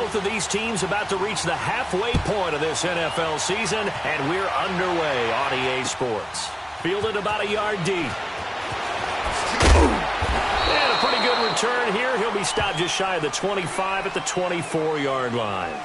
Both of these teams about to reach the halfway point of this NFL season, and we're underway on EA Sports. Fielded about a yard deep. And a pretty good return here. He'll be stopped just shy of the 25 at the 24-yard line.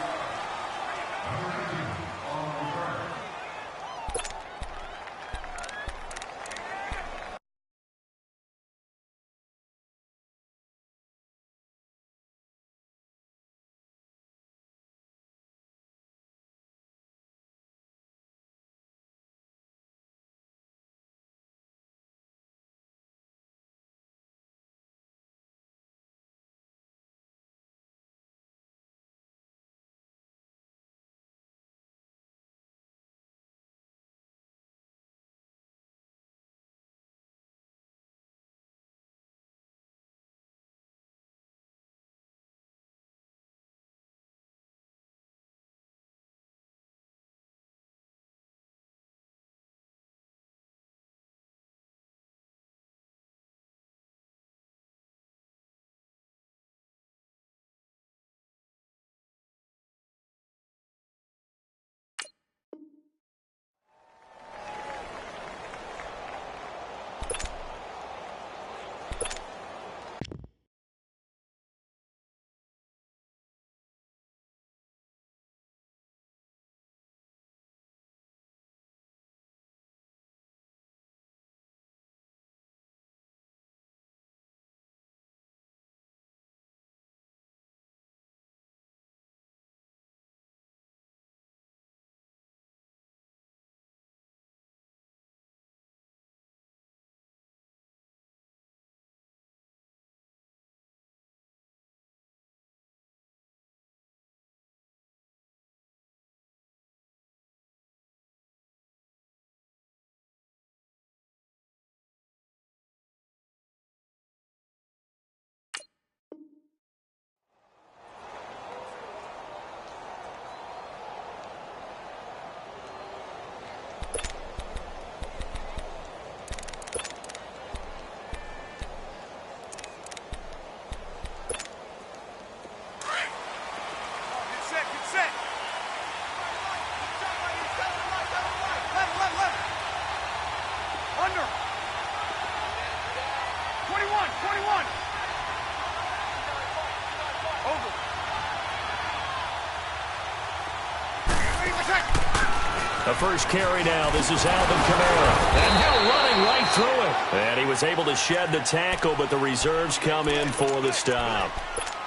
The first carry now. This is Alvin Kamara. And now running right through it. And he was able to shed the tackle, but the reserves come in for the stop.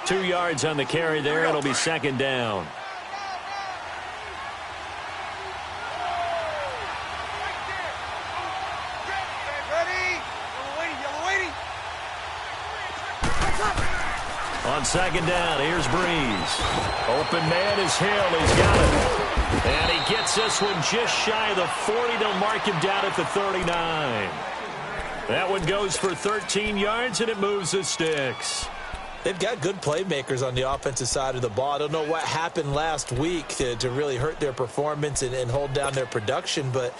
2 yards on the carry there. It'll be second down. On second down, here's Breeze. Open man is Hill. He's got it. And he gets this one just shy of the 40. They'll mark him down at the 39. That one goes for 13 yards, and it moves the sticks. They've got good playmakers on the offensive side of the ball. I don't know what happened last week to really hurt their performance and hold down their production, but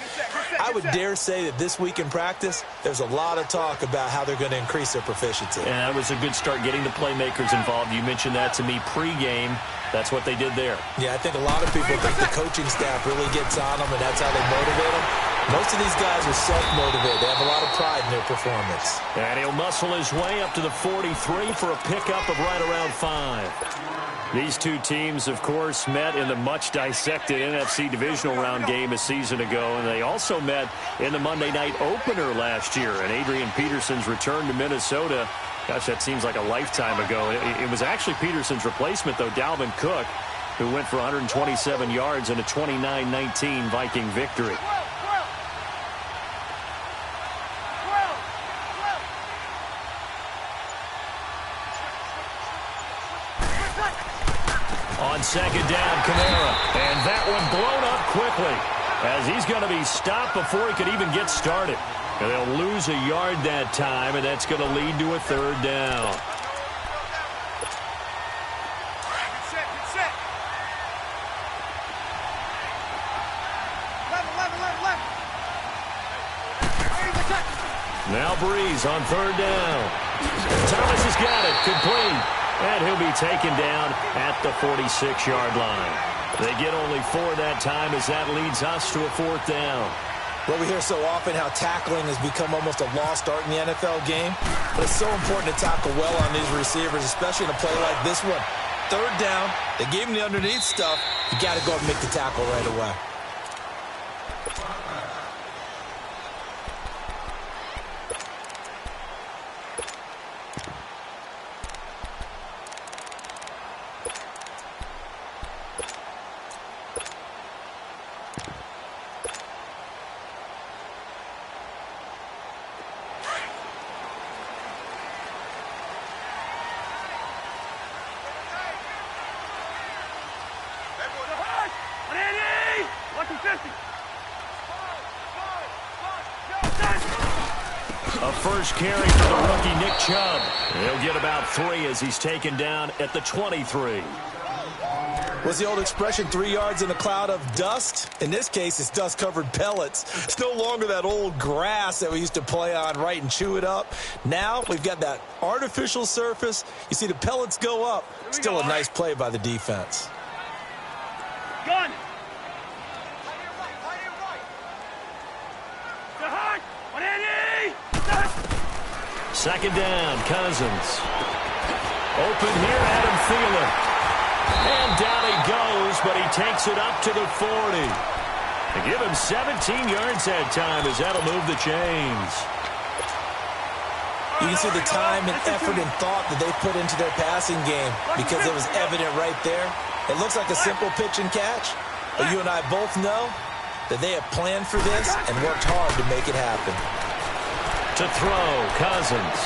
I would dare say that this week in practice, there's a lot of talk about how they're going to increase their proficiency. And that was a good start getting the playmakers involved. You mentioned that to me pregame. That's what they did there. Yeah, I think a lot of people think the coaching staff really gets on them, and that's how they motivate them. Most of these guys are self-motivated. They have a lot of pride in their performance. And he'll muscle his way up to the 43 for a pickup of right around 5. These two teams, of course, met in the much-dissected NFC divisional round game a season ago, and they also met in the Monday night opener last year. And Adrian Peterson's return to Minnesota, gosh, that seems like a lifetime ago. It was actually Peterson's replacement, though, Dalvin Cook, who went for 127 yards in a 29-19 Viking victory. On second down, Kamara. And that one blown up quickly as he's going to be stopped before he could even get started. And they'll lose a yard that time, and that's going to lead to a third down. Now Breeze on third down. Thomas has got it. Complete. And he'll be taken down at the 46-yard line. They get only 4 that time as that leads us to a 4th down. Well, we hear so often how tackling has become almost a lost art in the NFL game. But it's so important to tackle well on these receivers, especially in a play like this one. 3rd down, they gave him the underneath stuff. You got to go and make the tackle right away. A first carry for the rookie Nick Chubb. He'll get about 3 as he's taken down at the 23. What's the old expression, 3 yards in a cloud of dust? In this case, it's dust-covered pellets. It's no longer that old grass that we used to play on, right, and chew it up. Now we've got that artificial surface. You see the pellets go up. Still a nice play by the defense. Gun! Second down, Cousins. Open here, Adam Thielen. And down he goes, but he takes it up to the 40. They give him 17 yards that time as that'll move the chains. You can see the time and effort and thought that they put into their passing game because it was evident right there. It looks like a simple pitch and catch, but you and I both know that they have planned for this and worked hard to make it happen. To throw, Cousins.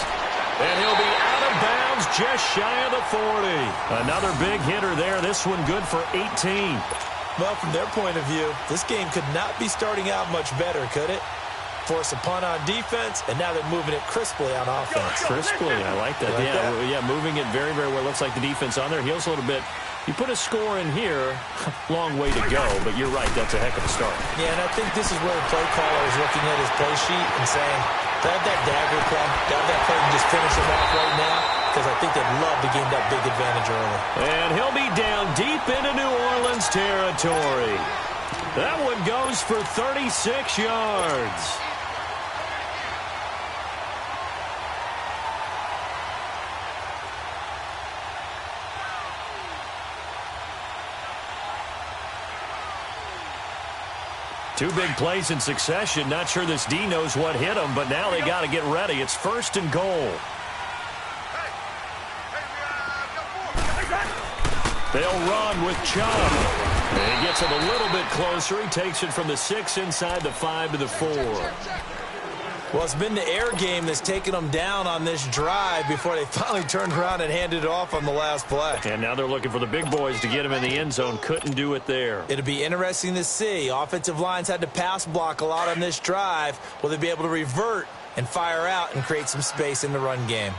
And he'll be out of bounds just shy of the 40. Another big hitter there. This one good for 18. Well, from their point of view, this game could not be starting out much better, could it? Force a punt on defense, and now they're moving it crisply on offense. Crisply, I like that. Yeah, moving it very, very well. Looks like the defense on their heels a little bit. You put a score in here, long way to go, but you're right, that's a heck of a start. Yeah, and I think this is where the play caller is looking at his play sheet and saying, grab that dagger play, grab that play and just finish him off right now, because I think they'd love to gain that big advantage early. And he'll be down deep into New Orleans territory. That one goes for 36 yards. Two big plays in succession. Not sure this D knows what hit him, but now they got to get ready. It's 1st and goal. They'll run with Chubb. And he gets it a little bit closer. He takes it from the 6 inside the 5 to the 4. Well, it's been the air game that's taken them down on this drive before they finally turned around and handed it off on the last play. And now they're looking for the big boys to get him in the end zone. Couldn't do it there. It'll be interesting to see. Offensive lines had to pass block a lot on this drive. Will they be able to revert and fire out and create some space in the run game?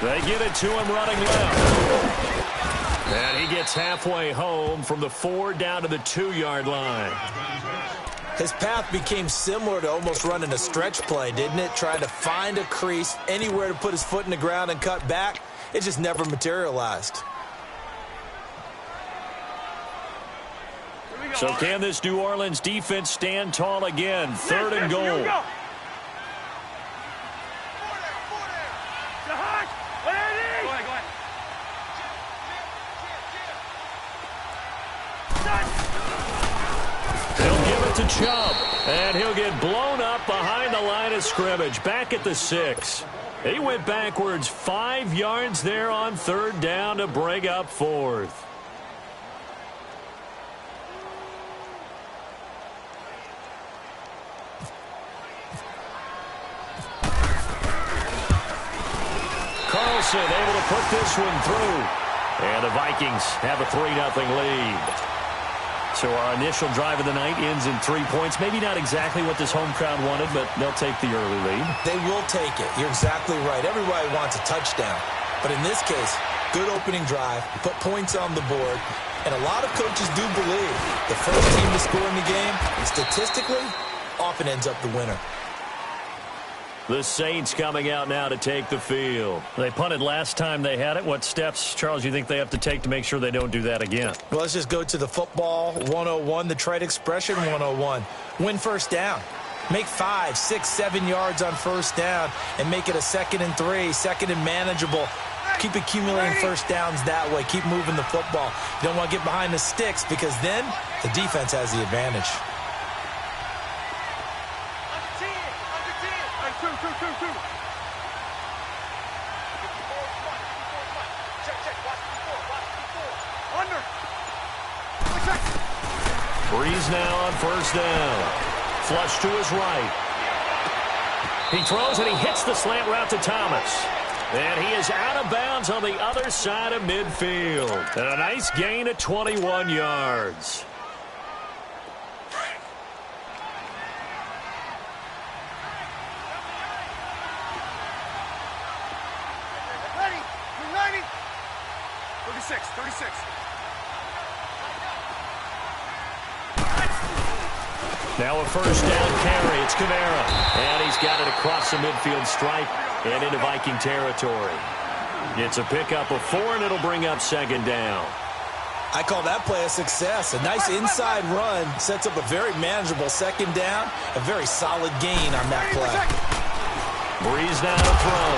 They get it to him running left. And he gets halfway home from the 4 down to the 2-yard line. His path became similar to almost running a stretch play, didn't it? Trying to find a crease, anywhere to put his foot in the ground and cut back. It just never materialized. So can this New Orleans defense stand tall again? 3rd and goal. To Chubb, and he'll get blown up behind the line of scrimmage, back at the 6. He went backwards 5 yards there on 3rd down to bring up 4th. Carlson able to put this one through, and the Vikings have a 3-0 lead. So our initial drive of the night ends in 3 points. Maybe not exactly what this home crowd wanted, but they'll take the early lead. They will take it. You're exactly right. Everybody wants a touchdown. But in this case, good opening drive, put points on the board, and a lot of coaches do believe the first team to score in the game, statistically, often ends up the winner. The Saints coming out now to take the field. They punted last time they had it. What steps, Charles, you think they have to take to make sure they don't do that again? Well, let's just go to the football 101, the trade expression 101. Win first down. Make 5, 6, 7 yards on first down and make it a 2nd and 3, 2nd and manageable. Keep accumulating first downs that way. Keep moving the football. You don't want to get behind the sticks because then the defense has the advantage. Breeze now on first down. Flush to his right. He throws and he hits the slant route to Thomas. And he is out of bounds on the other side of midfield. And a nice gain of 21 yards. Ready. 90. 36. Now a first down carry. It's Kamara. And he's got it across the midfield stripe and into Viking territory. It's a pickup of 4, and it'll bring up 2nd down. I call that play a success. A nice inside run sets up a very manageable 2nd down. A very solid gain on that play. Breeze now to throw.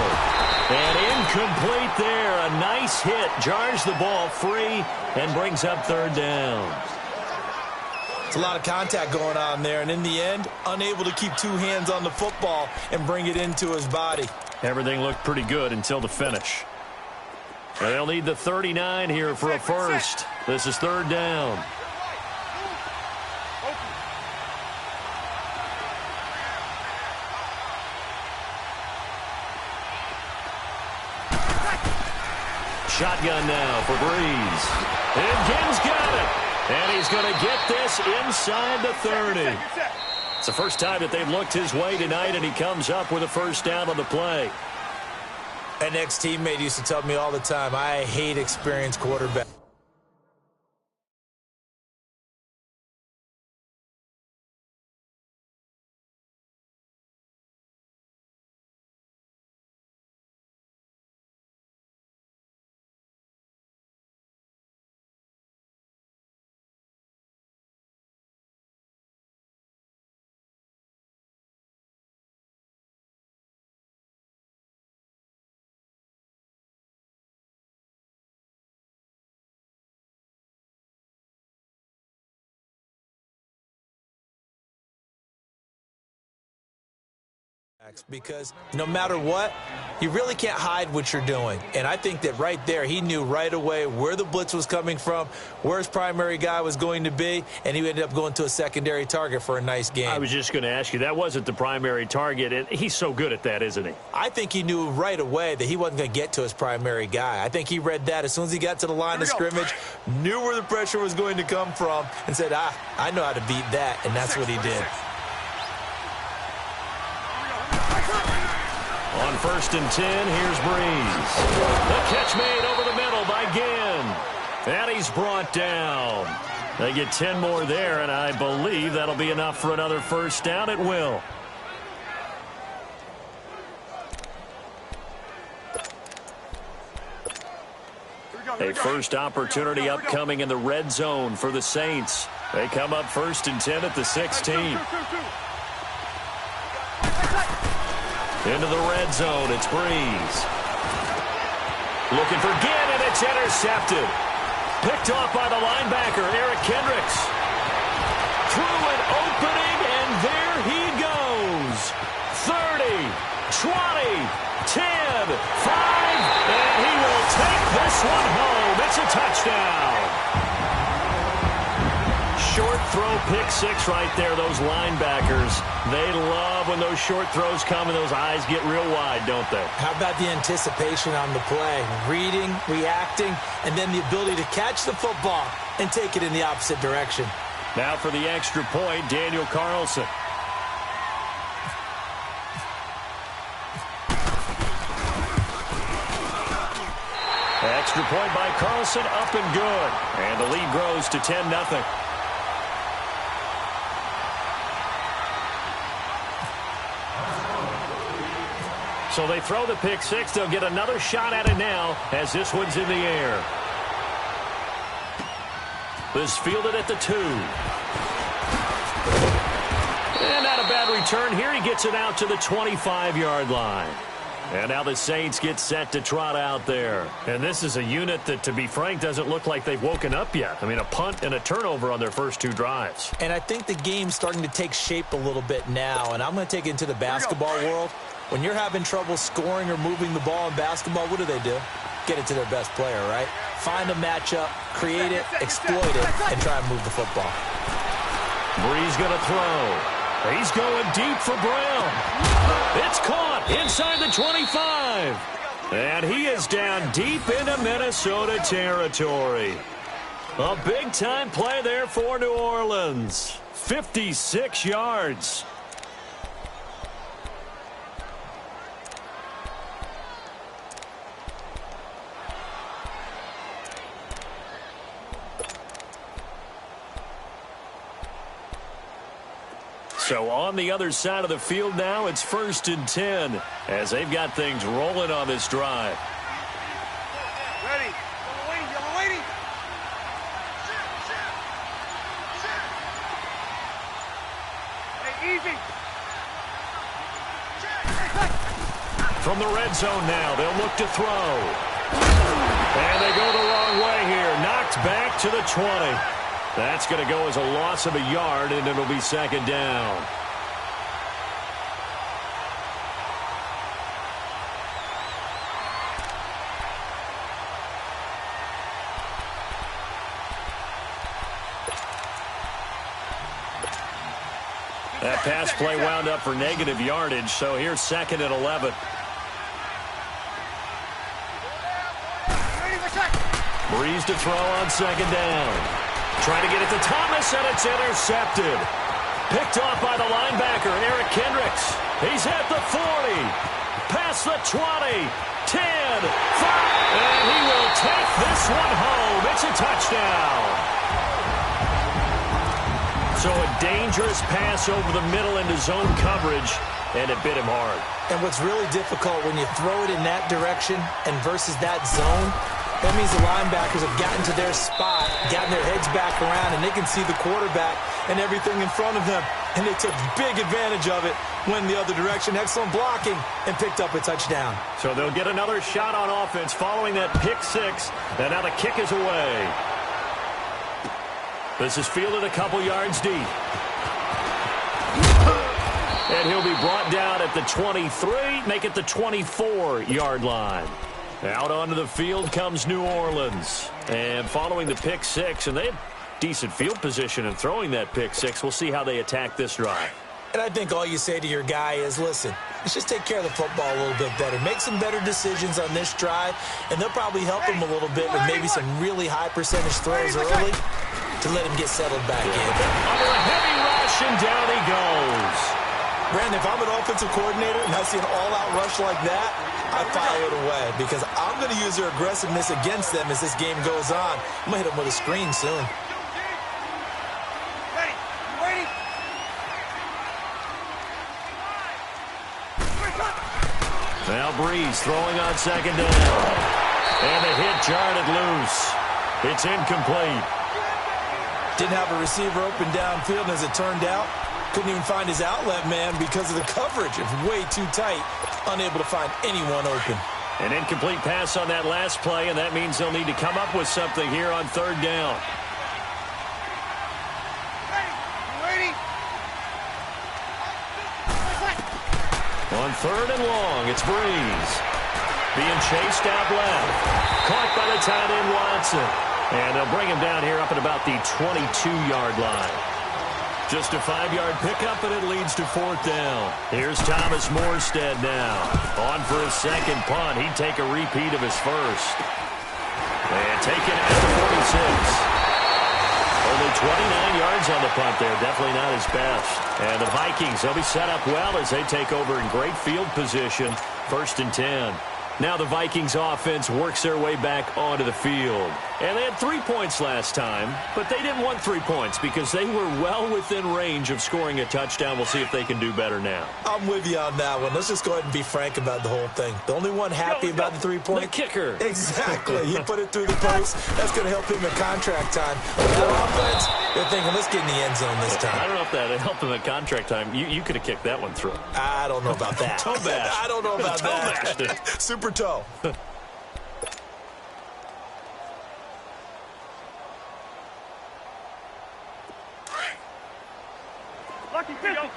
And incomplete there. A nice hit. Jars the ball free and brings up 3rd down. It's a lot of contact going on there, and in the end, unable to keep 2 hands on the football and bring it into his body. Everything looked pretty good until the finish. And they'll need the 39 here for a first. This is 3rd down. Shotgun now for Breeze. And Gibbs got it. And he's going to get this inside the 30. It's the first time that they've looked his way tonight, and he comes up with a first down on the play. An ex-teammate used to tell me all the time, I hate experienced quarterbacks. Because no matter what, you really can't hide what you're doing. And I think that right there, he knew right away where the blitz was coming from, where his primary guy was going to be, and he ended up going to a secondary target for a nice game. I was just going to ask you, that wasn't the primary target, and he's so good at that, isn't he? I think he knew right away that he wasn't going to get to his primary guy. I think he read that as soon as he got to the line of scrimmage, knew where the pressure was going to come from, and said, I know how to beat that, and that's what he did. On 1st and 10, here's Breeze. The catch made over the middle by Ginn. And he's brought down. They get 10 more there, and I believe that'll be enough for another first down. It will. A first opportunity upcoming in the red zone for the Saints. They come up 1st and 10 at the 16. Into the red zone, it's Breeze. Looking for Ginn, and it's intercepted. Picked off by the linebacker, Eric Kendricks. Through an opening, and there he goes. 30, 20, 10, 5, and he will take this one home. It's a touchdown. Short throw, pick 6 right there. Those linebackers, they love when those short throws come and those eyes get real wide, don't they? How about the anticipation on the play? Reading, reacting, and then the ability to catch the football and take it in the opposite direction. Now for the extra point, Daniel Carlson. Extra point by Carlson, up and good. And the lead grows to 10-0. So they throw the pick six. They'll get another shot at it now as this one's in the air. This fielded at the 2. And not a bad return here. He gets it out to the 25-yard line. And now the Saints get set to trot out there. And this is a unit that, to be frank, doesn't look like they've woken up yet. I mean, a punt and a turnover on their first 2 drives. And I think the game's starting to take shape a little bit now. And I'm going to take it into the basketball world. When you're having trouble scoring or moving the ball in basketball, what do? Get it to their best player, right? Find a matchup, create it, exploit it, and try and move the football. Brees going to throw. He's going deep for Brown. It's caught inside the 25. And he is down deep into Minnesota territory. A big-time play there for New Orleans. 56 yards. So on the other side of the field now, it's 1st and 10 as they've got things rolling on this drive. Ready. Yellow waiting. Hey, easy. From the red zone now, they'll look to throw. And they go the wrong way here. Knocked back to the 20. That's going to go as a loss of a yard, and it'll be 2nd down. That pass play wound up for negative yardage, so here's 2nd and 11. Brees to throw on 2nd down. Trying to get it to Thomas, and it's intercepted. Picked off by the linebacker, Eric Kendricks. He's at the 40. Past the 20. 10. 5. And he will take this one home. It's a touchdown. So a dangerous pass over the middle into zone coverage, and it bit him hard. And what's really difficult when you throw it in that direction and versus that zone, that means the linebackers have gotten to their spot, gotten their heads back around, and they can see the quarterback and everything in front of them. And they took big advantage of it, went the other direction, excellent blocking, and picked up a touchdown. So they'll get another shot on offense following that pick six, and now the kick is away. This is fielded a couple yards deep. And he'll be brought down at the 23, make it the 24-yard line. Out onto the field comes New Orleans. And following the pick six, and they have decent field position in throwing that pick six. We'll see how they attack this drive. And I think all you say to your guy is, listen, let's just take care of the football a little bit better. Make some better decisions on this drive, and they'll probably help him a little bit with maybe some really high percentage throws early to let him get settled back in. Under a heavy rush, and down he goes. Brandon, if I'm an offensive coordinator and I see an all-out rush like that, I file it away because I'm going to use their aggressiveness against them as this game goes on. I'm going to hit them with a screen soon. Ready. Waiting. Now Brees throwing on 2nd down. And the hit jarred it loose. It's incomplete. Didn't have a receiver open downfield, and as it turned out, couldn't even find his outlet man because of the coverage. It was way too tight, unable to find anyone open. An incomplete pass on that last play, and that means they'll need to come up with something here on 3rd down. Ready. On 3rd and long, it's Brees. Being chased out left. Caught by the tight end Watson. And they'll bring him down here up at about the 22-yard line. Just a 5-yard pickup, and it leads to 4th down. Here's Thomas Morstead now. On for his 2nd punt. He'd take a repeat of his first. And taken at the 46. Only 29 yards on the punt there. Definitely not his best. And the Vikings, they'll be set up well as they take over in great field position. 1st and 10. Now the Vikings offense works their way back onto the field. And they had 3 points last time, but they didn't want 3 points because they were well within range of scoring a touchdown. We'll see if they can do better now. I'm with you on that one. Let's just go ahead and be frank about the whole thing. The only one happy about the 3-point. The kicker. Exactly. He put it through the post. That's going to help him in contract time. But that offense, they're thinking, let's get in the end zone this time. I don't know if that helped him in contract time. You could have kicked that one through. I don't know about that. Toe bash. I don't know about that. Bash. Super toe. Lucky 50.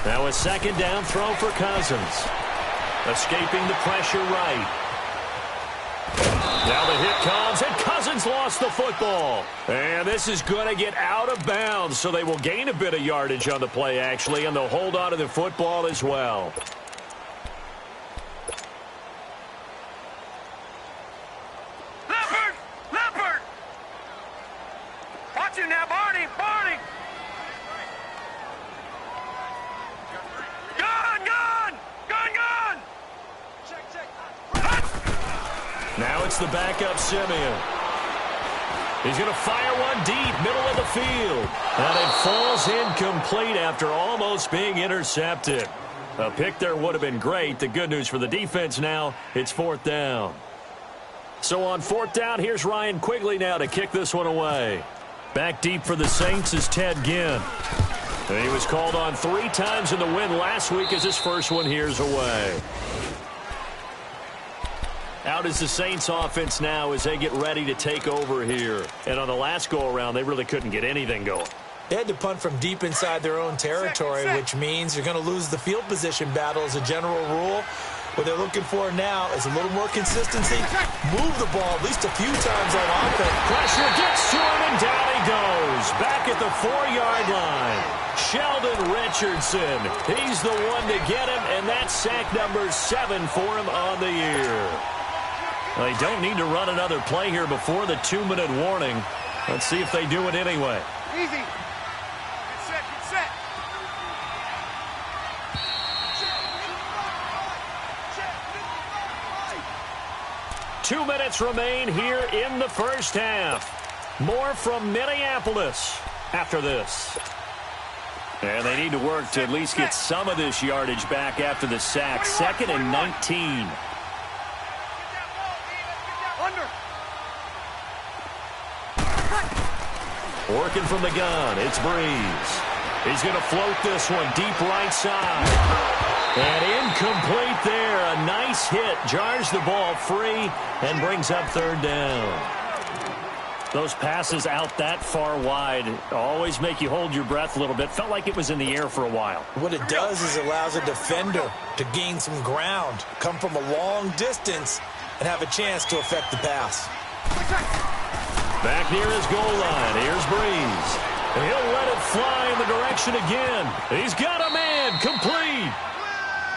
Now a 2nd down throw for Cousins. Escaping the pressure right. Now the hit comes, and Cousins lost the football. And this is going to get out of bounds, so they will gain a bit of yardage on the play, actually, and they'll hold on to the football as well. Leopard! Watch him now, Barney! Gun! Check. Now it's the backup Simeon. He's going to fire one deep, middle of the field. And it falls incomplete after almost being intercepted. A pick there would have been great. The good news for the defense now, it's 4th down. So on 4th down, here's Ryan Quigley now to kick this one away. Back deep for the Saints is Ted Ginn. And he was called on 3 times in the win last week as his first one here's away. Out is the Saints offense now as they get ready to take over here. And on the last go-around, they really couldn't get anything going. They had to punt from deep inside their own territory, which means you're going to lose the field position battle as a general rule. What they're looking for now is a little more consistency. Move the ball at least a few times on offense. Pressure gets to him, and down he goes. Back at the 4-yard line. Sheldon Richardson. He's the one to get him, and that's sack number 7 for him on the year. They don't need to run another play here before the 2-minute warning. Let's see if they do it anyway. Easy. Get set. 2 minutes remain here in the first half. More from Minneapolis after this. And they need to work to at least get some of this yardage back after the sack. 2nd and 19. Working from the gun, it's Breeze. He's going to float this one deep right side. And incomplete there. A nice hit. Jars the ball free and brings up 3rd down. Those passes out that far wide always make you hold your breath a little bit. Felt like it was in the air for a while. What it does is it allows a defender to gain some ground, come from a long distance, and have a chance to affect the pass. Back near his goal line. Here's Breeze. And he'll let it fly in the direction again. He's got a man. Complete.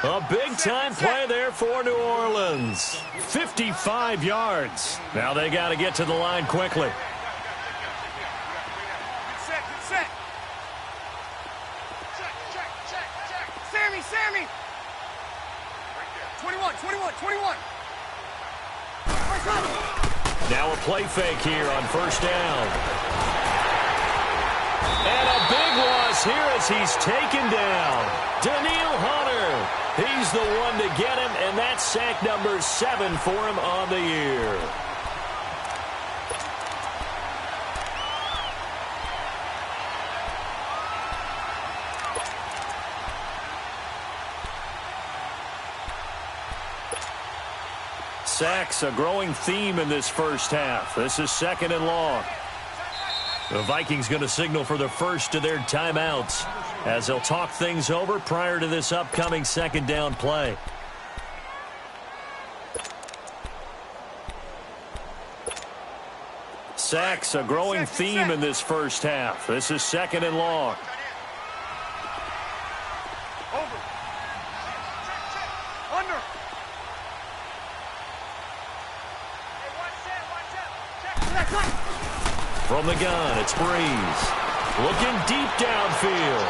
A big-time play there for New Orleans. 55 yards. Now they got to get to the line quickly. Get set. Check. Sammy. 21. Now a play fake here on 1st down. And a big loss here as he's taken down. Daniil Hunter. He's the one to get him, and that's sack number 7 for him on the year. Sacks, a growing theme in this first half. This is 2nd and long. The Vikings going to signal for the first of their timeouts as they'll talk things over prior to this upcoming 2nd down play. Sacks, a growing theme in this first half. This is 2nd and long. Under. From the gun, it's Breeze. Looking deep downfield.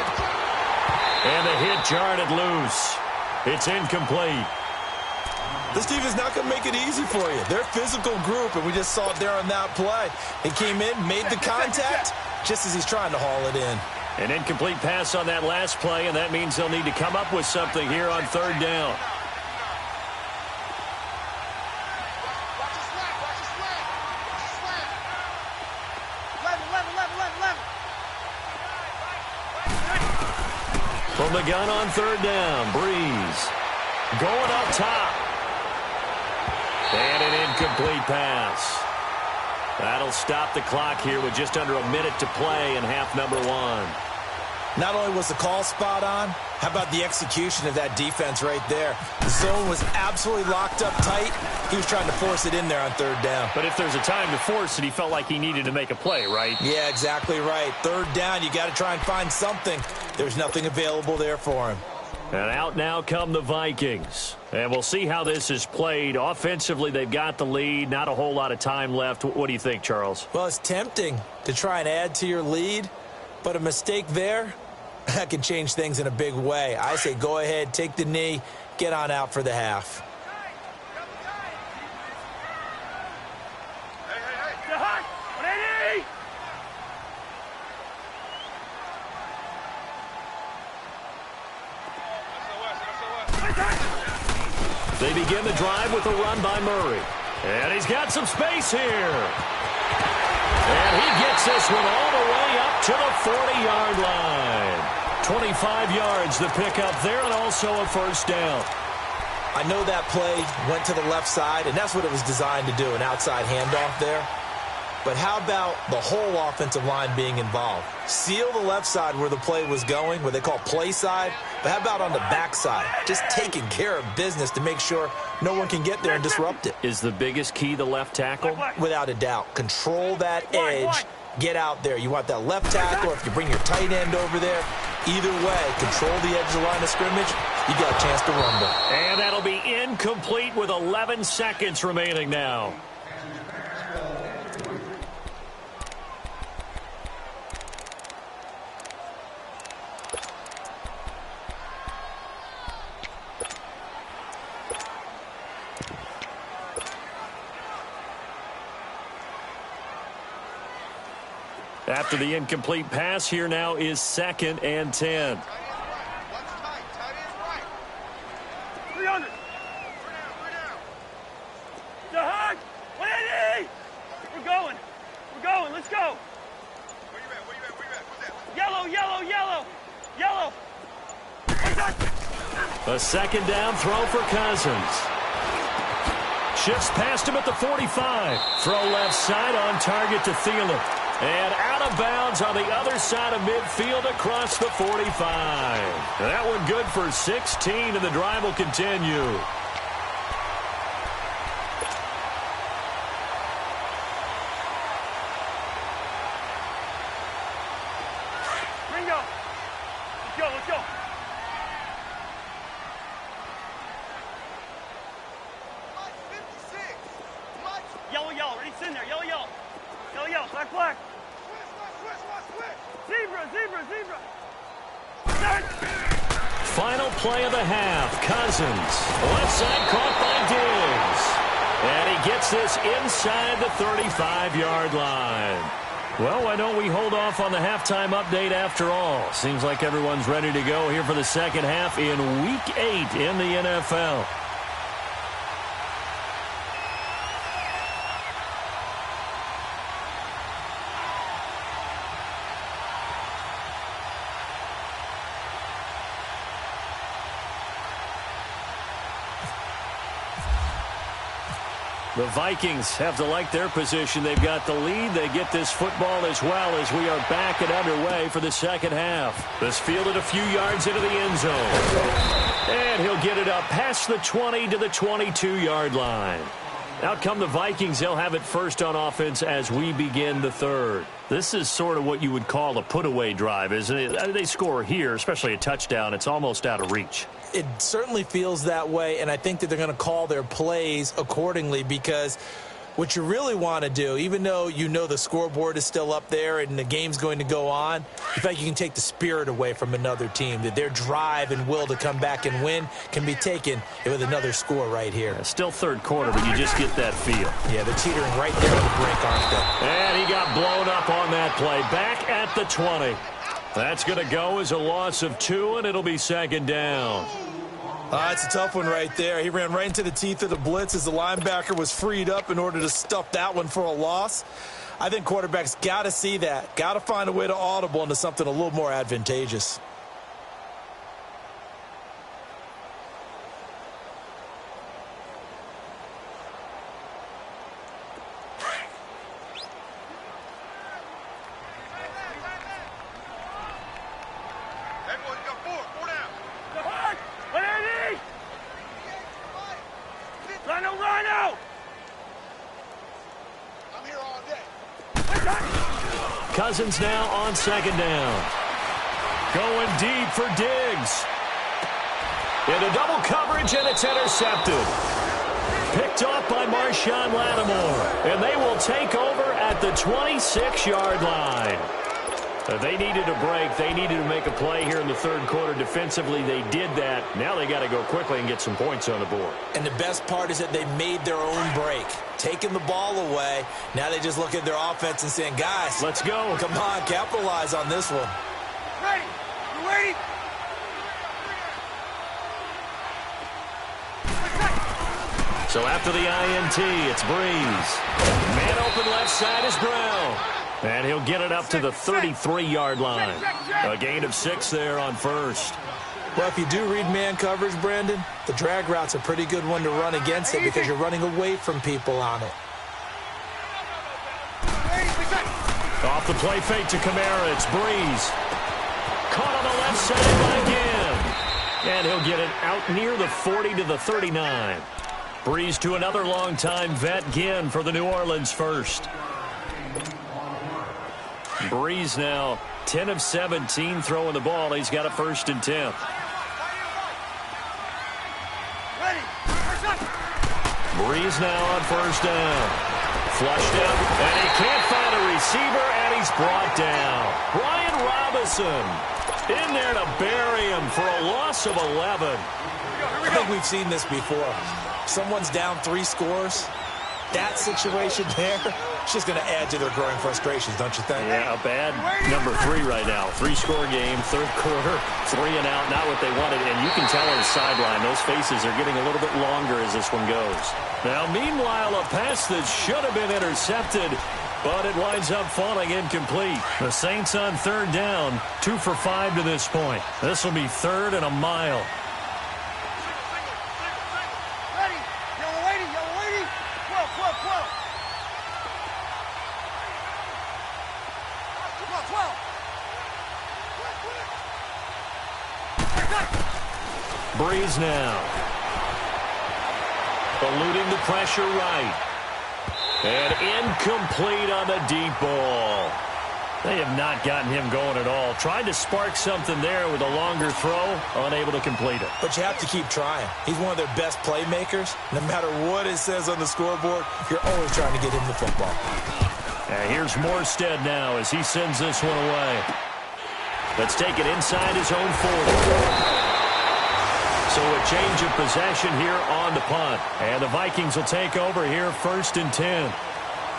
And the hit jarred it loose. It's incomplete. This team is not going to make it easy for you. They're a physical group, and we just saw it there on that play. He came in, made the contact, just as he's trying to haul it in. An incomplete pass on that last play, and that means they'll need to come up with something here on third down. From the gun on third down, Breeze going up top. And an incomplete pass. That'll stop the clock here with just under a minute to play in half number one. Not only was the call spot on, how about the execution of that defense right there? The zone was absolutely locked up tight. He was trying to force it in there on third down. But if there's a time to force it, he felt like he needed to make a play, right? Yeah, exactly right. Third down, you got to try and find something. There's nothing available there for him. And out now come the Vikings. And we'll see how this is played. Offensively, they've got the lead. Not a whole lot of time left. What do you think, Charles? Well, it's tempting to try and add to your lead, but a mistake there, that can change things in a big way. I say go ahead, take the knee, get on out for the half. They begin the drive with a run by Murray. And he's got some space here. And he gets this one all the way up to the 40-yard line. 25 yards the pickup there, and also a first down. I know that play went to the left side, and that's what it was designed to do, an outside handoff there. But how about the whole offensive line being involved? Seal the left side where the play was going, what they call play side. But how about on the back side? Just taking care of business to make sure no one can get there and disrupt it. Is the biggest key the left tackle? Without a doubt. Control that edge. Get out there. You want that left tackle, or if you bring your tight end over there, either way, control the edge of the line of scrimmage, you got a chance to rumble. And that'll be incomplete with 11 seconds remaining now. After the incomplete pass, here now is 2nd and 10. 300. We're going. We're going. Let's go. Where you at? What's that? Yellow. A second down throw for Cousins. Shifts past him at the 45. Throw left side on target to Thielen. And out of bounds on the other side of midfield across the 45. That one good for 16, and the drive will continue. Ringo. Let's go. Yellow. Ready, in there. Yellow. Black. Zebra. Final play of the half. Cousins. Left side caught by Diggs. And he gets this inside the 35-yard line. Well, why don't we hold off on the halftime update after all? Seems like everyone's ready to go here for the second half in Week 8 in the NFL. The Vikings have to like their position. They've got the lead. They get this football as well as we are back and underway for the second half. This fielded a few yards into the end zone. And he'll get it up past the 20 to the 22-yard line. Out come the Vikings. They'll have it first on offense as we begin the third. This is sort of what you would call a put-away drive, isn't it? They score here, especially a touchdown. It's almost out of reach. It certainly feels that way, and I think that they're going to call their plays accordingly because What you really want to do, even though you know the scoreboard is still up there and the game's going to go on, you feel like you can take the spirit away from another team, that their drive and will to come back and win can be taken with another score right here. Yeah, still third quarter, but you just get that feel. Yeah, they're teetering right there on the brink, aren't they? And he got blown up on that play. Back at the 20. That's going to go as a loss of 2, and it'll be second down. It's a tough one right there. He ran right into the teeth of the blitz as the linebacker was freed up in order to stuff that one for a loss. I think quarterbacks got to see that. Got to find a way to audible into something a little more advantageous. Cousins now on second down. Going deep for Diggs. Into double coverage, and it's intercepted. Picked off by Marshawn Lattimore. And they will take over at the 26-yard line. They needed a break. They needed to make a play here in the third quarter. Defensively, they did that. Now they got to go quickly and get some points on the board. And the best part is that they made their own break. Taking the ball away. Now they just look at their offense and saying, guys, let's go. Come on, capitalize on this one. Ready? You ready? So after the INT, it's Breeze. Man open left side is Brown. And he'll get it up to the 33-yard line. A gain of 6 there on first. Well, if you do read man coverage, Brandon, the drag route's a pretty good one to run against it because you're running away from people on it. Off the play fake to Kamara, it's Breeze. Caught on the left side by Ginn. And he'll get it out near the 40 to the 39. Breeze to another longtime vet, Ginn, for the New Orleans first. Breeze now 10 of 17 throwing the ball. He's got a 1st and 10. Breeze now on 1st down. Flushed out, and he can't find a receiver, and he's brought down. Brian Robinson in there to bury him for a loss of 11. I think we've seen this before. Someone's down 3 scores. That situation there, it's just going to add to their growing frustrations, don't you think? Yeah, a bad number 3 right now. 3-score game, third quarter, 3 and out, not what they wanted. And you can tell on the sideline, those faces are getting a little bit longer as this one goes. Now, meanwhile, a pass that should have been intercepted, but it winds up falling incomplete. The Saints on 3rd down, 2 for 5 to this point. This will be 3rd and a mile. Breeze now. Eluding the pressure right. And incomplete on the deep ball. They have not gotten him going at all. Tried to spark something there with a longer throw. Unable to complete it. But you have to keep trying. He's one of their best playmakers. No matter what it says on the scoreboard, you're always trying to get him the football. And here's Morstead now as he sends this one away. Let's take it inside his own 40. So a change of possession here on the punt. And the Vikings will take over here 1st and 10.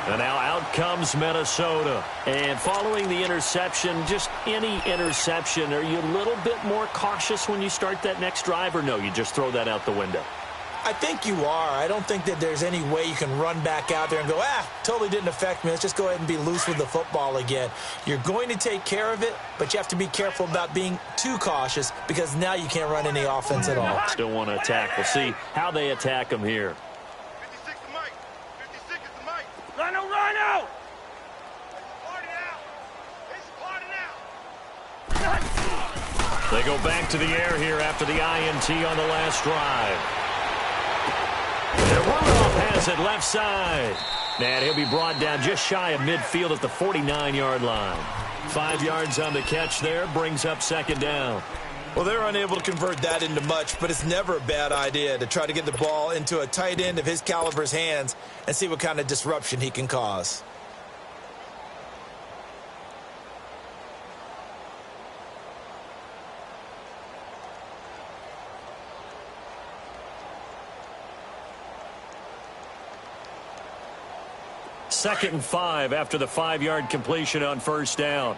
And now out comes Minnesota. And following the interception, just any interception, are you a little bit more cautious when you start that next drive, or no, you just throw that out the window? I think you are. I don't think that there's any way you can run back out there and go, totally didn't affect me. Let's just go ahead and be loose with the football again. You're going to take care of it, but you have to be careful about being too cautious because now you can't run any offense at all. Still want to attack. We'll see how they attack them here. 56 is Mike. 56 is the Mike. Rhino! They go back to the air here after the INT on the last drive. And Rudolph has it left side. And he'll be brought down just shy of midfield at the 49-yard line. 5 yards on the catch there, brings up 2nd down. Well, they're unable to convert that into much, but it's never a bad idea to try to get the ball into a tight end of his caliber's hands and see what kind of disruption he can cause. Second and 5 after the 5-yard completion on first down.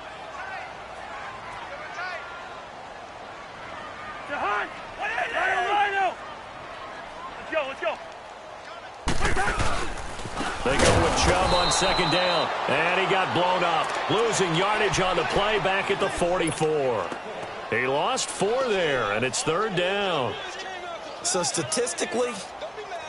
They go with Chubb on second down, and he got blown up, losing yardage on the play back at the 44. He lost 4 there, and it's third down. So statistically,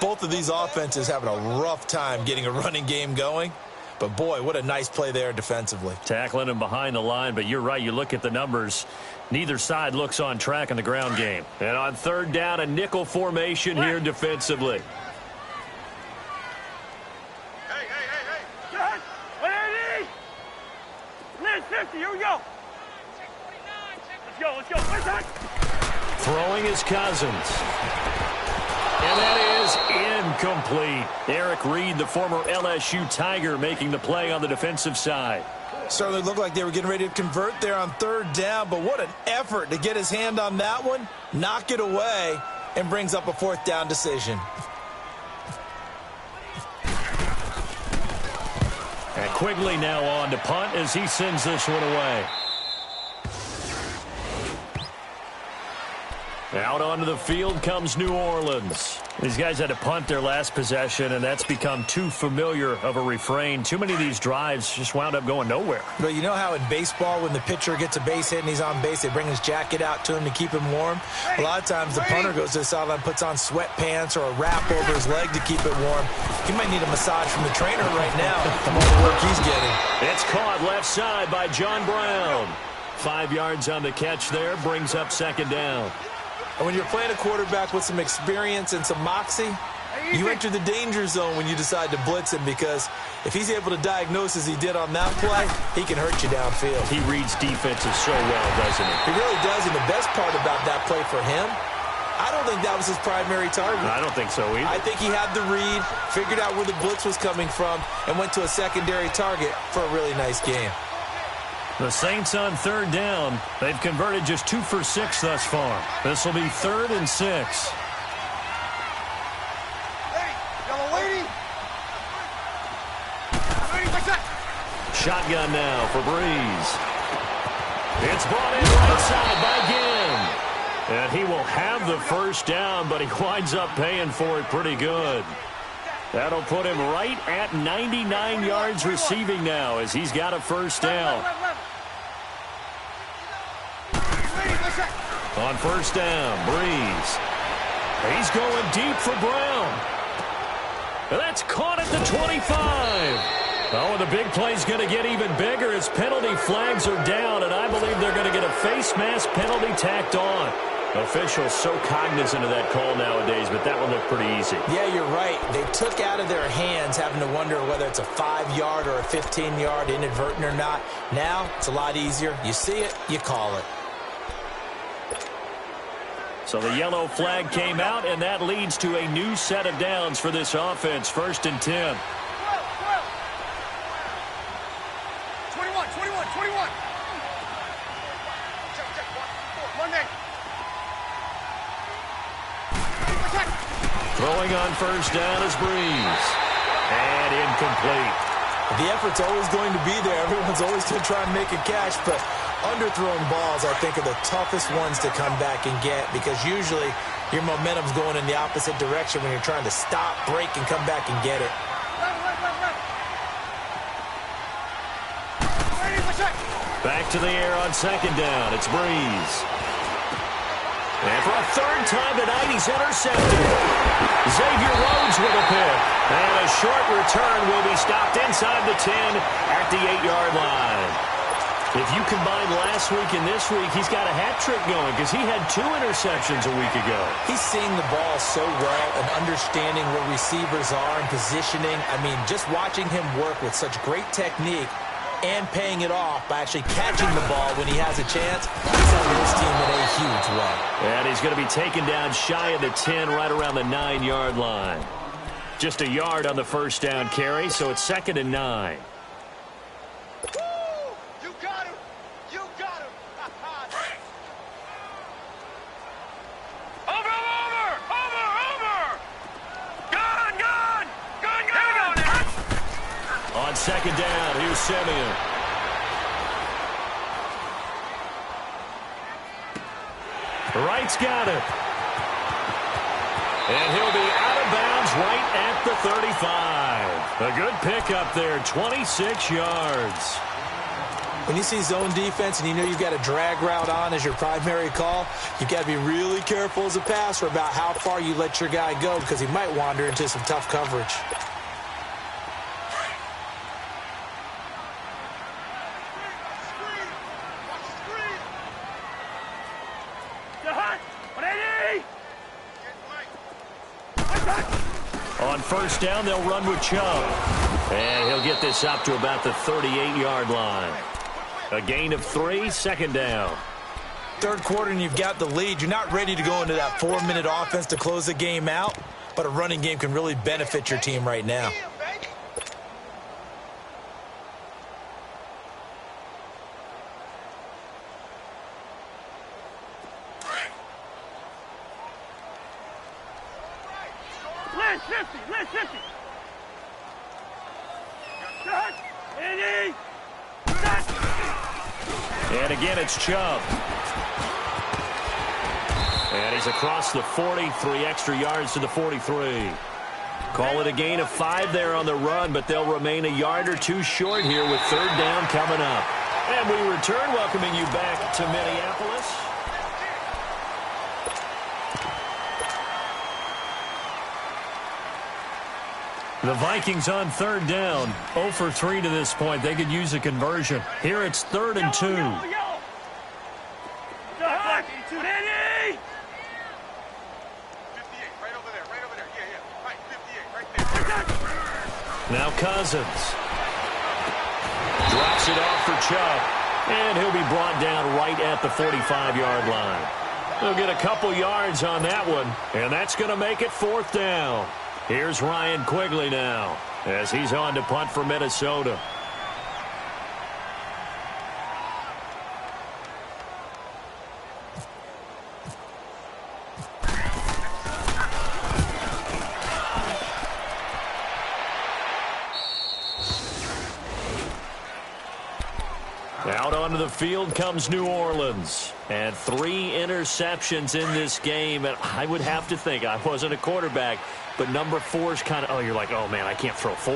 both of these offenses having a rough time getting a running game going. But, boy, what a nice play there defensively. Tackling him behind the line, but you're right. You look at the numbers. Neither side looks on track in the ground game. And on third down, a nickel formation here defensively. Here we go. Let's go. Throwing his Cousins. And that is incomplete. Eric Reed, the former LSU Tiger, making the play on the defensive side. Certainly looked like they were getting ready to convert there on third down, but what an effort to get his hand on that one, knock it away, and brings up a fourth down decision. And Quigley now on to punt as he sends this one away. Out onto the field comes New Orleans. These guys had to punt their last possession, and that's become too familiar of a refrain. Too many of these drives just wound up going nowhere. But you know how in baseball, when the pitcher gets a base hit and he's on base, they bring his jacket out to him to keep him warm? A lot of times the punter goes to the sideline, puts on sweatpants or a wrap over his leg to keep it warm. He might need a massage from the trainer right now from all the work he's getting. It's caught left side by John Brown. 5 yards on the catch there, brings up second down. And when you're playing a quarterback with some experience and some moxie, you enter the danger zone when you decide to blitz him, because if he's able to diagnose as he did on that play, he can hurt you downfield. He reads defenses so well, doesn't he? He really does, and the best part about that play for him, I don't think that was his primary target. I don't think so either. I think he had the read, figured out where the blitz was coming from, and went to a secondary target for a really nice game. The Saints on third down. They've converted just 2 for 6 thus far. This will be 3rd and 6. Shotgun now for Breeze. It's brought in right side by Ginn. And he will have the first down, but he winds up paying for it pretty good. That'll put him right at 99 yards receiving now as he's got a first down. On first down, Breeze. He's going deep for Brown. That's caught at the 25. Oh, the big play's going to get even bigger as penalty flags are down, and I believe they're going to get a face mask penalty tacked on. Officials so cognizant of that call nowadays, but that one looked pretty easy. Yeah, you're right. They took out of their hands having to wonder whether it's a 5-yard or a 15-yard inadvertent or not. Now, it's a lot easier. You see it, you call it. So the yellow flag came out, and that leads to a new set of downs for this offense. 1st and 10. 21. Throwing on first down is Breeze. And incomplete. The effort's always going to be there. Everyone's always going to try and make a catch, but underthrown balls, I think, are the toughest ones to come back and get, because usually your momentum's going in the opposite direction when you're trying to stop, break, and come back and get it. Back to the air on second down. It's Breeze. And for a 3rd time tonight, he's intercepted. Xavier Rhodes with a pick. And a short return will be stopped inside the 10 at the 8-yard line. If you combine last week and this week, he's got a hat trick going because he had 2 interceptions a week ago. He's seeing the ball so well and understanding where receivers are and positioning. I mean, just watching him work with such great technique, and paying it off by actually catching the ball when he has a chance. He's helping his team in a huge way. And he's going to be taken down shy of the 10, right around the 9-yard line. Just a yard on the first down carry, so it's 2nd and 9. You got him! You got him! Over! Gone! On 2nd down, here's Simeon. Wright's got it. And he'll be out of bounds right at the 35. A good pickup there, 26 yards. When you see zone defense and you know you've got a drag route on as your primary call, you've got to be really careful as a passer about how far you let your guy go because he might wander into some tough coverage. On first down, they'll run with Chubb. And he'll get this up to about the 38-yard line. A gain of 3, 2nd down. Third quarter and you've got the lead. You're not ready to go into that 4-minute offense to close the game out, but a running game can really benefit your team right now. Let's 50. And again, it's Chubb. And he's across the 40, 3 extra yards to the 43. Call it a gain of 5 there on the run, but they'll remain a yard or 2 short here with 3rd down coming up. And we return, welcoming you back to Minneapolis. The Vikings on 3rd down, 0 for 3 to this point. They could use a conversion. Here it's 3rd and 2. Yellow. Ready? 58, right over there. Yeah. Right, 58, right there. Now Cousins. Drops it off for Chubb. And he'll be brought down right at the 45-yard line. They'll get a couple yards on that one, and that's going to make it 4th down. Here's Ryan Quigley now as he's on to punt for Minnesota. Out onto the field comes New Orleans. And 3 interceptions in this game. And I would have to think, I wasn't a quarterback, but number 4 is kind of, you're like, oh, man, I can't throw 4.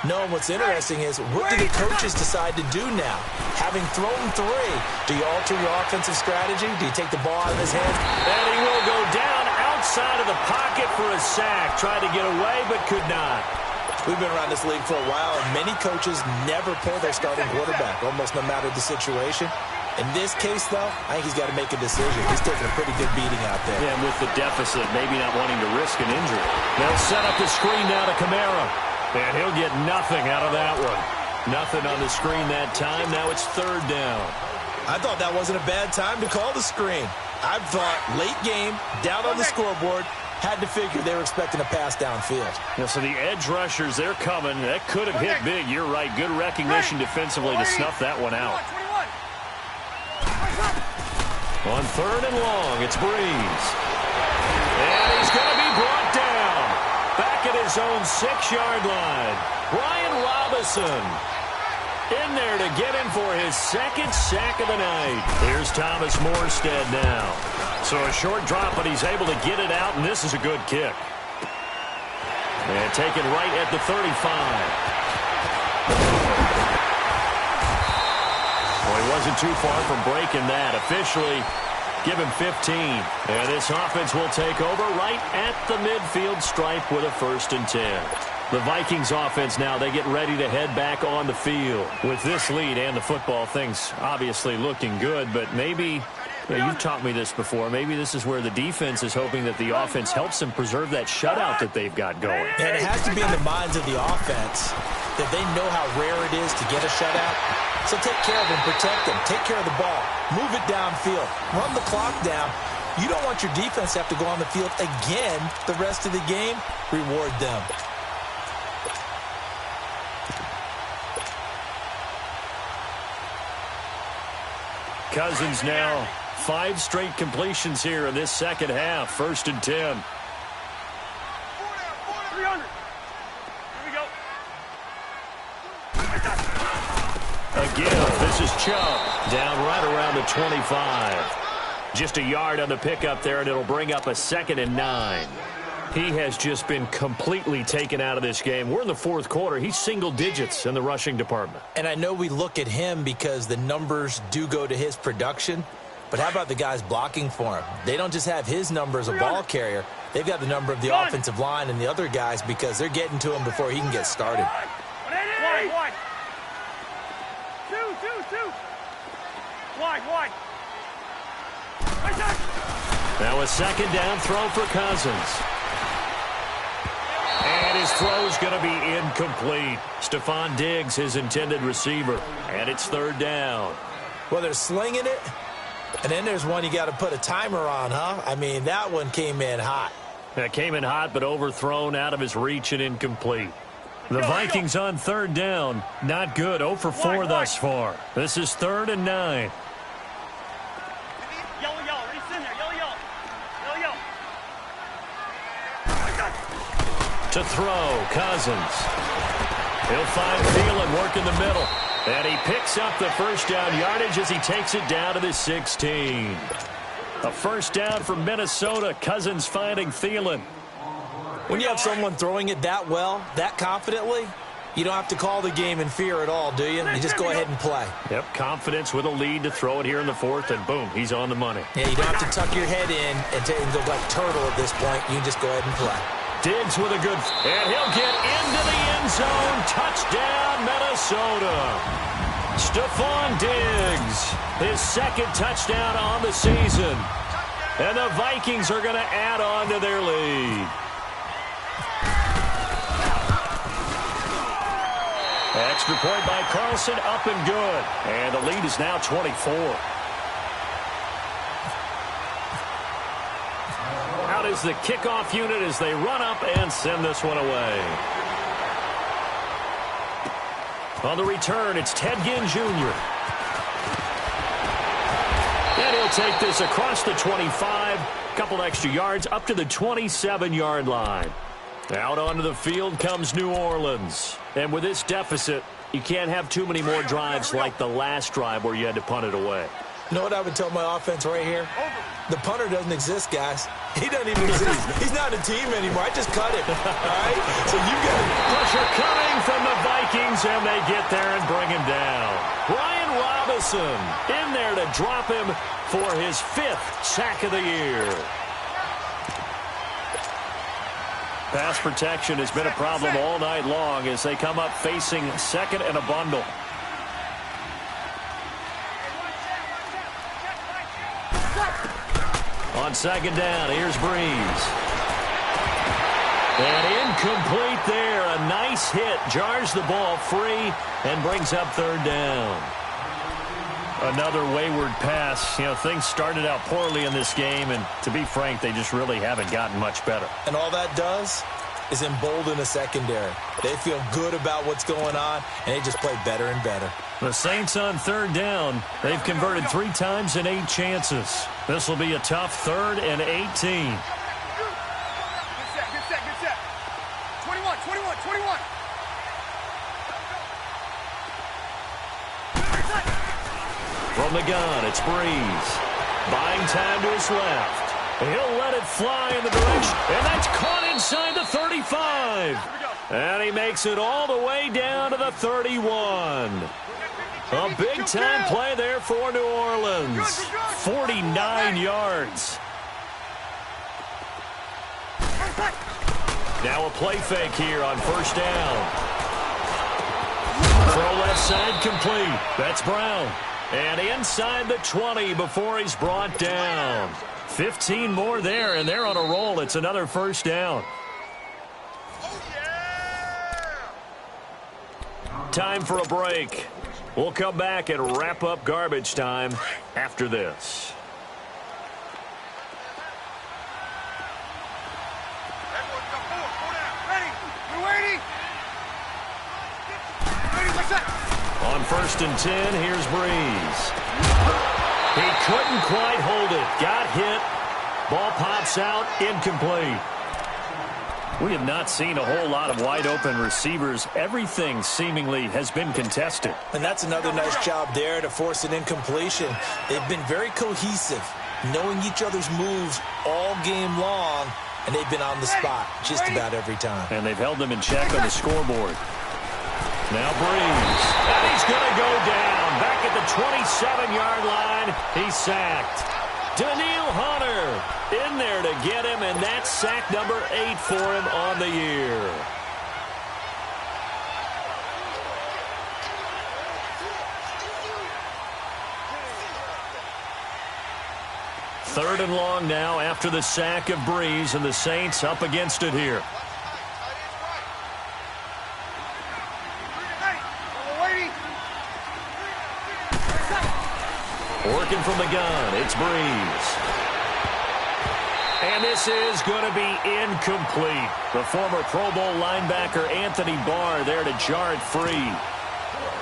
No, and what's interesting is, what do the coaches decide to do now? Having thrown 3, do you alter your offensive strategy? Do you take the ball out of his hands? And he will go down outside of the pocket for a sack. Tried to get away, but could not. We've been around this league for a while, and many coaches never pull their starting quarterback, almost no matter the situation. In this case, though, I think he's got to make a decision. He's taking a pretty good beating out there. Yeah, and with the deficit, maybe not wanting to risk an injury. They'll set up the screen now to Kamara. And he'll get nothing out of that one. Nothing on the screen that time. Now it's 3rd down. I thought that wasn't a bad time to call the screen. I thought late game, down on the scoreboard, had to figure they were expecting a pass downfield. Yeah, so the edge rushers, they're coming. That could have hit big. You're right. Good recognition defensively to snuff that one out. On 3rd and long, it's Breeze. And he's going to be brought down. Back at his own 6-yard line. Brian Robinson in there to get him for his 2nd sack of the night. Here's Thomas Morstead now. So a short drop, but he's able to get it out, and this is a good kick. And taken right at the 35. Well, he wasn't too far from breaking that. Officially, give him 15. And this offense will take over right at the midfield stripe with a 1st and 10. The Vikings offense now, they get ready to head back on the field. With this lead and the football, things obviously looking good, but maybe, you've taught me this before, maybe this is where the defense is hoping that the offense helps them preserve that shutout that they've got going. And it has to be in the minds of the offense. that they know how rare it is to get a shutout. So take care of them, protect them, take care of the ball, move it downfield, run the clock down. You don't want your defense to have to go on the field again the rest of the game. Reward them. Cousins now 5 straight completions here in this second half. 1st and 10. 300. Here we go. Again, this is Chubb down right around the 25. Just a yard on the pickup there, and it'll bring up a 2nd and 9. He has just been completely taken out of this game. We're in the 4th quarter. He's single digits in the rushing department. And I know we look at him because the numbers do go to his production, but how about the guys blocking for him? They don't just have his number as a ball carrier. They've got the number of the offensive line and the other guys because they're getting to him before he can get started. Wide. 2. Wide. Now a 2nd down throw for Cousins. And his throw's going to be incomplete. Stephon Diggs, his intended receiver. And it's 3rd down. Well, they're slinging it, and then there's one you got to put a timer on, huh? I mean, that one came in hot. That came in hot, but overthrown, out of his reach, and incomplete. The Vikings on 3rd down. Not good. 0 for 4 thus far. This is 3rd and 9. Yellow. Reach in there. Yellow. To throw, Cousins. He'll find Thielen working the middle. And he picks up the 1st down yardage as he takes it down to the 16. A 1st down for Minnesota. Cousins finding Thielen. When you have someone throwing it that well, that confidently, you don't have to call the game in fear at all, do you? You just go ahead and play. Yep, confidence with a lead to throw it here in the 4th, and boom, he's on the money. Yeah, you don't have to tuck your head in and go like turtle at this point. You can just go ahead and play. Diggs with a good, and he'll get into the end zone. Touchdown, Minnesota. Stephon Diggs, his 2nd touchdown on the season. And the Vikings are going to add on to their lead. Extra point by Carlson, up and good. And the lead is now 24. Out is the kickoff unit as they run up and send this one away. On the return, it's Ted Ginn Jr. And he'll take this across the 25. Couple extra yards up to the 27-yard line. Out onto the field comes New Orleans. And with this deficit, you can't have too many more drives like the last drive where you had to punt it away. You know what I would tell my offense right here? The punter doesn't exist, guys. He doesn't even exist. He's not a team anymore. I just cut him. All right? So you got pressure coming from the Vikings, and they get there and bring him down. Brian Robinson in there to drop him for his 5th sack of the year. Pass protection has been a problem all night long as they come up facing 2nd and a bundle. On 2nd down, here's Breeze. And incomplete there. A nice hit. Jars the ball free and brings up 3rd down. Another wayward pass. You know, things started out poorly in this game, and to be frank, they just really haven't gotten much better. And all that does is embolden the secondary. They feel good about what's going on, and they just play better and better. The Saints on 3rd down. They've converted 3 times in 8 chances. This will be a tough 3rd and 18. Good set. 21. From the gun, it's Breeze. Buying time to his left. He'll let it fly in the direction, and that's caught inside the 35. And he makes it all the way down to the 31. A big-time play there for New Orleans. 49 yards. Now a play fake here on 1st down. Throw left side complete. That's Brown. And inside the 20 before he's brought down. 15 more there, and they're on a roll. It's another 1st down. time for a break. We'll come back and wrap up garbage time after this. On 1st and 10, here's Breeze. He couldn't quite hold it. Got hit. Ball pops out, incomplete. We have not seen a whole lot of wide-open receivers. Everything seemingly has been contested. And that's another nice job there to force an incompletion. They've been very cohesive, knowing each other's moves all game long, and they've been on the spot just about every time. And they've held them in check on the scoreboard. Now Breeze. And he's going to go down. Back at the 27-yard line. He's sacked. Daniil Hunter in there to get him, and that's sack number 8 for him on the year. Third and long now after the sack of Breeze, and the Saints up against it here. Working from the gun, it's Breeze. And this is going to be incomplete. The former Pro Bowl linebacker Anthony Barr there to jar it free.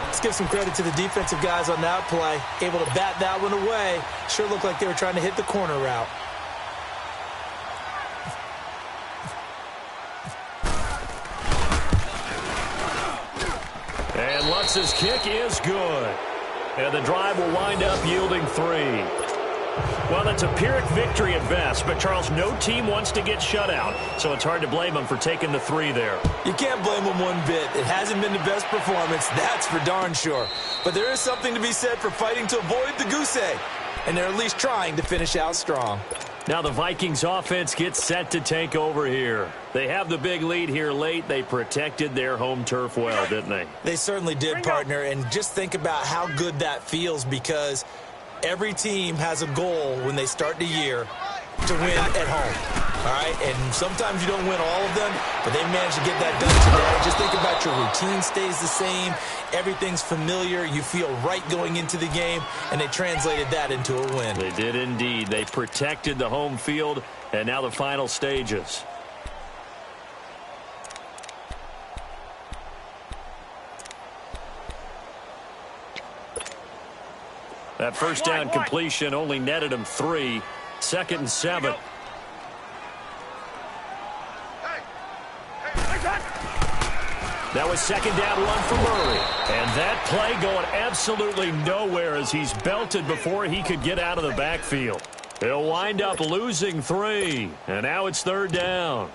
Let's give some credit to the defensive guys on that play. Able to bat that one away. Sure looked like they were trying to hit the corner route. And Lutz's kick is good. And the drive will wind up yielding 3. Well, it's a Pyrrhic victory at best, but, Charles, no team wants to get shut out, so it's hard to blame them for taking the 3 there. You can't blame them one bit. It hasn't been the best performance, that's for darn sure. But there is something to be said for fighting to avoid the goose egg, and they're at least trying to finish out strong. Now the Vikings offense gets set to take over here. They have the big lead here late. They protected their home turf well, didn't they? They certainly did, partner, and just think about how good that feels, because every team has a goal when they start the year to win at home. All right, and sometimes you don't win all of them, but they managed to get that done today. Just think about your routine stays the same. Everything's familiar. You feel right going into the game, and they translated that into a win. They did indeed. They protected the home field, and now the final stages. That first down completion only netted him 3. 2nd and 7. That was 2nd down run for Murray. And that play going absolutely nowhere as he's belted before he could get out of the backfield. He'll wind up losing 3. And now it's 3rd down.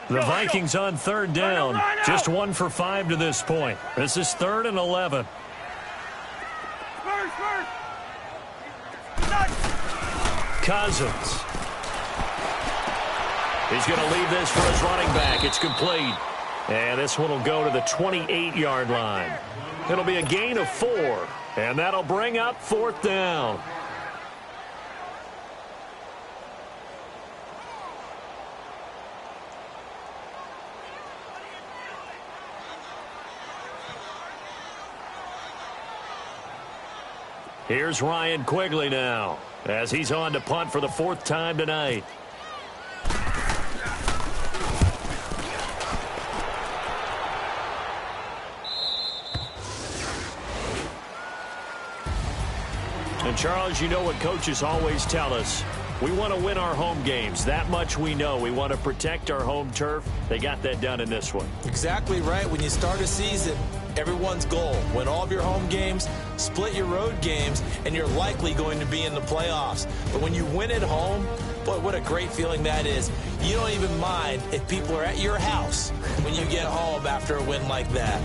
The Vikings on 3rd down. Just 1 for 5 to this point. This is 3rd and 11. Cousins. He's going to leave this for his running back. It's complete. And this one will go to the 28-yard line. It'll be a gain of 4. And that'll bring up 4th down. Here's Ryan Quigley now, as he's on to punt for the 4th time tonight. And, Charles, you know what coaches always tell us. We want to win our home games. That much we know. We want to protect our home turf. They got that done in this one. Exactly right. When you start a season, everyone's goal: win all of your home games, split your road games, and you're likely going to be in the playoffs. But when you win at home, boy, what a great feeling that is. You don't even mind if people are at your house when you get home after a win like that.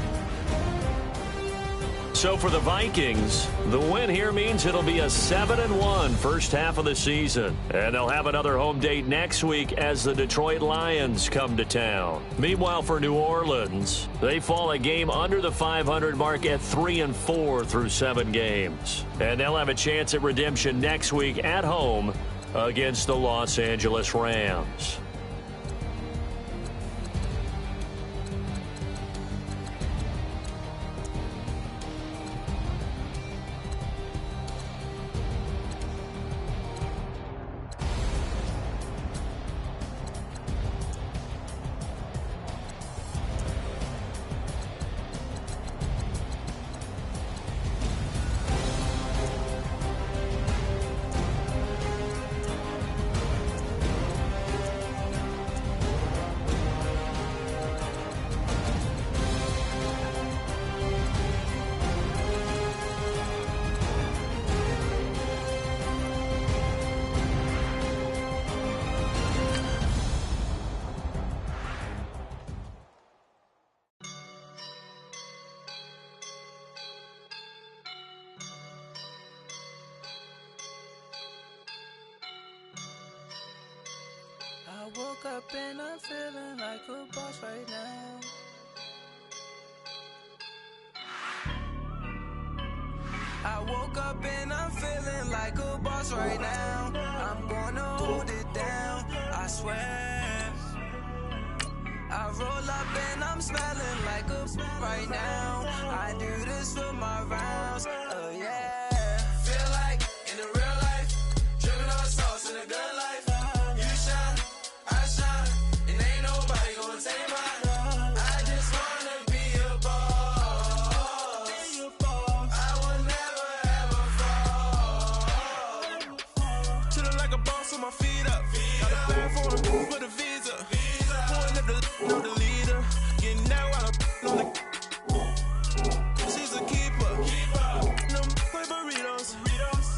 So for the Vikings, the win here means it'll be a 7-1 first half of the season. And they'll have another home date next week as the Detroit Lions come to town. Meanwhile, for New Orleans, they fall a game under the 500 mark at 3-4 through 7 games. And they'll have a chance at redemption next week at home against the Los Angeles Rams. I woke up and I'm feeling like a boss right now. I woke up and I'm feeling like a boss right now. I'm gonna hold it down, I swear. I roll up and I'm smelling like a right now. I do this for my rounds, oh yeah. Feel like in the real life, dripping on sauce in a good life. You shine, I shine, and ain't nobody gonna take mine. I just wanna be a boss. I will never ever fall. Chillin' like a boss with my feet up. Got a bag for the visa. Pulling up the leader. Getting out while I'm on the. She's a keeper. No play burritos.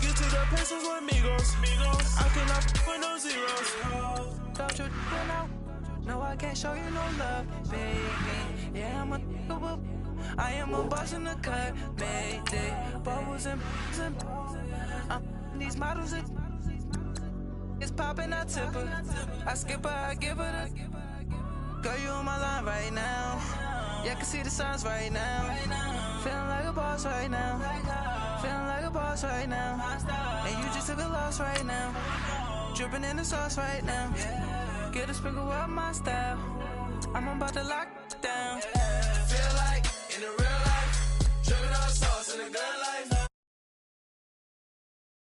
Get to the pesos with amigos. I cannot with no zeros. Don't you out? No, I can't show you no love, baby. Yeah, I'm a whoop. I am a boss in the cut, mayday. Bubbles and these models are. It's poppin', I tip her. I skip her, I give her the. Girl, you on my line right now. Yeah, I can see the signs right now. Feeling like a boss right now. Feeling like a boss right now. And you just took a loss right now. Dripping in the sauce right now. Get a sprinkle up my style. I'm about to lock down.